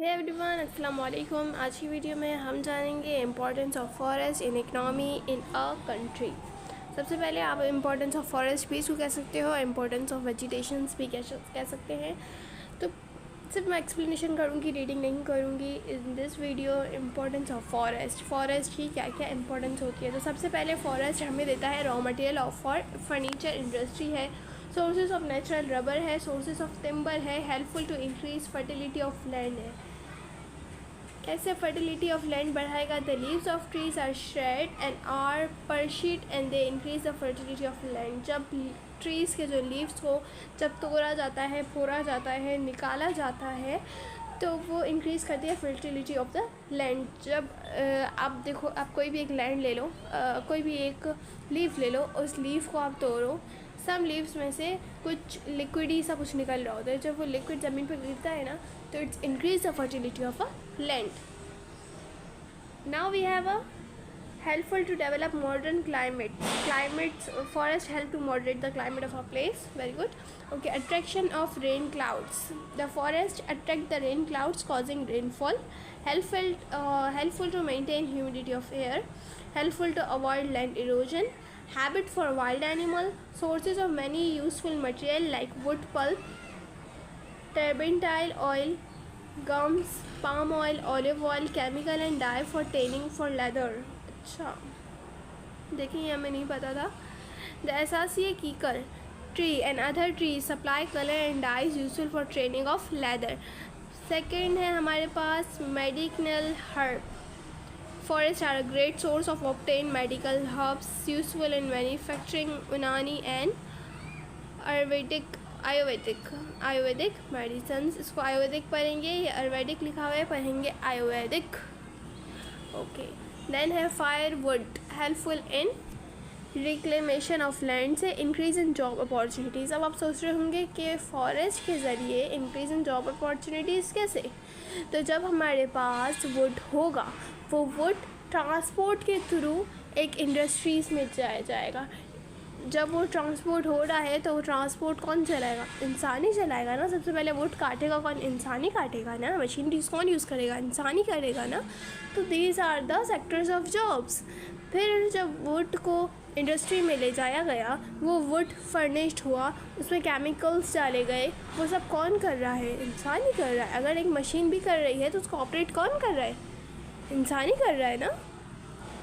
Hey everyone, अस्सलाम वालेकुम। आज की वीडियो में हम जानेंगे importance of forest in economy in a country. सबसे पहले आप इम्पोर्टेंस ऑफ फॉरेस्ट भी इसको कह सकते हो, इम्पोर्टेंस ऑफ वेजिटेशंस भी कह सकते हैं। तो सिर्फ मैं एक्सप्लेनेशन करूँगी, रीडिंग नहीं करूँगी in this video. Importance of forest की क्या क्या इंपॉर्टेंस होती है। तो सबसे पहले फॉरेस्ट हमें देता है raw material of for furniture industry है, सोर्सेज ऑफ नेचुरल रबर है, सोर्सेज ऑफ टिम्बर है, helpful to increase fertility of land है। कैसे फर्टिलिटी ऑफ लैंड बढ़ाएगा? The leaves of trees are shred and are perished and they increase the fertility of land. जब trees के जो leaves को जब तोड़ा जाता है, फोड़ा जाता है, निकाला जाता है, तो वो इंक्रीज़ करती है फर्टिलिटी ऑफ द लैंड। जब आप देखो, आप कोई भी एक लैंड ले लो, कोई भी एक लीफ ले लो, उस लीफ को आप तोड़ो, सम लीव्स में से कुछ लिक्विडी सा कुछ निकल रहा होता है। जब वो लिक्विड ज़मीन पर गिरता है ना, तो it's increase the fertility of a land. Now we have a helpful to develop modern climates. Forest help to moderate the climate of a place. Very good. Okay, attraction of rain clouds. The forest attract the rain clouds, causing rainfall. Helpful to maintain humidity of air. Helpful to avoid land erosion. Habit for wild animal. Sources of many useful material like wood pulp, turpentine oil, gums, palm oil, olive oil, chemical and dye for tanning for leather. अच्छा, देखिए ये हमें नहीं पता था। The acacia kikar tree and other tree supply colour and dyes useful for training of leather. Second है हमारे पास medicinal herb. Forest are a great source of obtain medical herbs useful in manufacturing Unani and Ayurvedic medicine. इसको आयुर्वेदिक पढ़ेंगे, ये आयुर्वेदिक लिखा हुआ है, पढ़ेंगे आयुर्वेदिक। ओके, देन है firewood, helpful in reclamation of land से इंक्रीज इन जॉब अपॉर्चुनिटीज़। अब आप सोच रहे होंगे कि फॉरेस्ट के ज़रिए इंक्रीज इन जॉब अपॉर्चुनिटीज़ कैसे? तो जब हमारे पास वुड होगा, वो वुड ट्रांसपोर्ट के थ्रू एक इंडस्ट्रीज़ में जाएगा। जब वो ट्रांसपोर्ट हो रहा है, तो वो ट्रांसपोर्ट कौन चलाएगा? इंसान ही चलाएगा ना। सबसे पहले वुड काटेगा कौन? इंसान ही काटेगा ना। मशीनरीज कौन यूज़ करेगा? इंसान ही करेगा ना। तो these are the sectors of jobs. फिर जब वुड को इंडस्ट्री में ले जाया गया, वो वुड फर्निश्ड हुआ, उसमें केमिकल्स डाले गए, वो सब कौन कर रहा है? इंसान ही कर रहा है। अगर एक मशीन भी कर रही है, तो उसको ऑपरेट कौन कर रहा है? इंसान ही कर रहा है ना।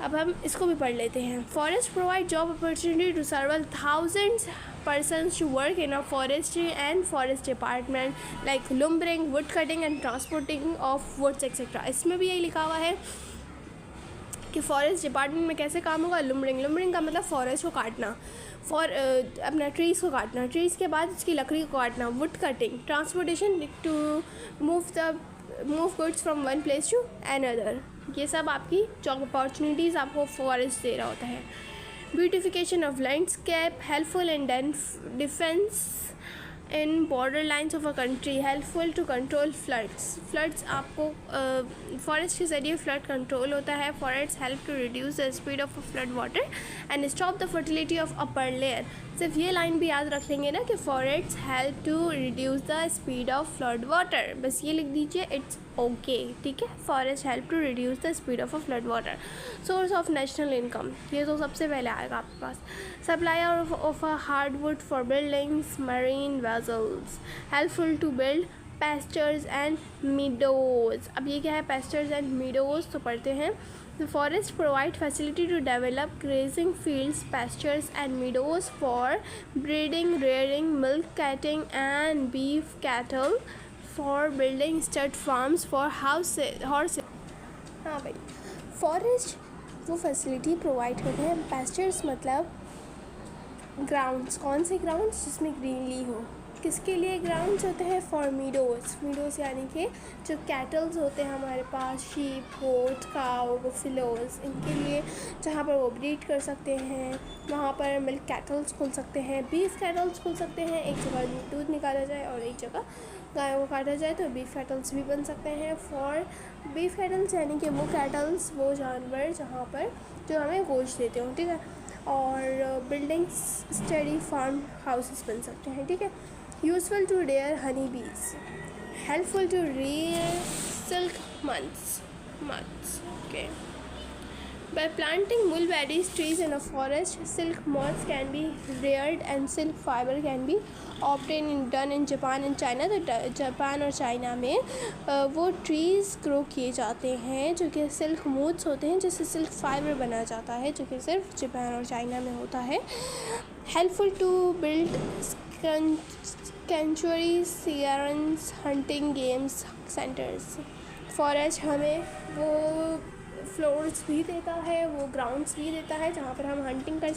अब हम इसको भी पढ़ लेते हैं। Forest provide job opportunity to several thousands persons to work in a forestry and forest department like lumbering, wood cutting and transporting of woods etc. इसमें भी यही लिखा हुआ है कि फॉरेस्ट डिपार्टमेंट में कैसे काम होगा। लुम्बरिंग का मतलब फॉरेस्ट को काटना, अपना ट्रीज़ को काटना, ट्रीज़ के बाद उसकी लकड़ी को काटना। Wood cutting, transportation to move goods from one place to another. ये सब आपकी जॉब अपॉर्चुनिटीज़ आपको फॉरेस्ट दे रहा होता है। Beautification of landscape, helpful in defence in border lines of a country, helpful to control floods आपको फॉरेस्ट के ज़रिए फ्लड कंट्रोल होता है। Forest help to reduce the speed of flood water and stop the fertility of upper layer. सिर्फ ये line भी याद रख लेंगे ना कि forest help to reduce the speed of flood water, बस ये लिख दीजिए, इट्स ओके, ठीक है। Forest help to reduce the speed of a flood water. Source of national income, ये तो सबसे पहले आएगा आपके पास। Supplier of a hardwood for buildings, marine vessels, helpful to build pastures and meadows. अब ये क्या है? पेस्चर्स एंड मीडोज तो पढ़ते हैं। The forest provide facility to develop grazing fields, pastures and meadows for breeding, rearing, milk cattle and beef cattle, for building stud farms for horses। हाँ भाई, forest वो फैसिलिटी प्रोवाइड करते हैं। Pastures मतलब grounds, कौन से ग्राउंड्स? जिसमें ग्रीनली हो। किसके लिए ग्राउंड्स होते हैं? फॉर मीडोज़ यानी कि जो कैटल्स होते हैं हमारे पास, शीप, गोट, काउ, बफेलोज, इनके लिए जहाँ पर वो ब्रीड कर सकते हैं, वहाँ पर मिल्क कैटल्स खुल सकते हैं, बीफ कैटल्स खुल सकते हैं। एक जगह दूध निकाला जाए और एक जगह गायों को काटा जाए, तो बीफ कैटल्स भी बन सकते हैं। फॉर बीफ कैटल्स यानी कि वो कैटल्स, वो जानवर जहाँ पर जो हमें गोश्त देते हो, ठीक है। और बिल्डिंग्स, स्टडी फार्म हाउसेस बन सकते हैं, ठीक है। यूजफुल टू रेयर हनी बीज, helpful to rear silk months. Okay. By planting mulberries trees in a forest, silk moths can be reared and silk fiber can be done in Japan and China. तो Japan और China में वो trees grow किए जाते हैं जो कि silk moths होते हैं, जिससे सिल्क फाइबर बना जाता है, जो कि सिर्फ जापान और चाइना में होता है. Helpful to build sanctuaries, sirens, hunting games centers. Forest हमें वो फ्लोर्स भी देता है, वो ग्राउंड्स भी देता है जहाँ पर हम हंटिंग कर सकते हैं.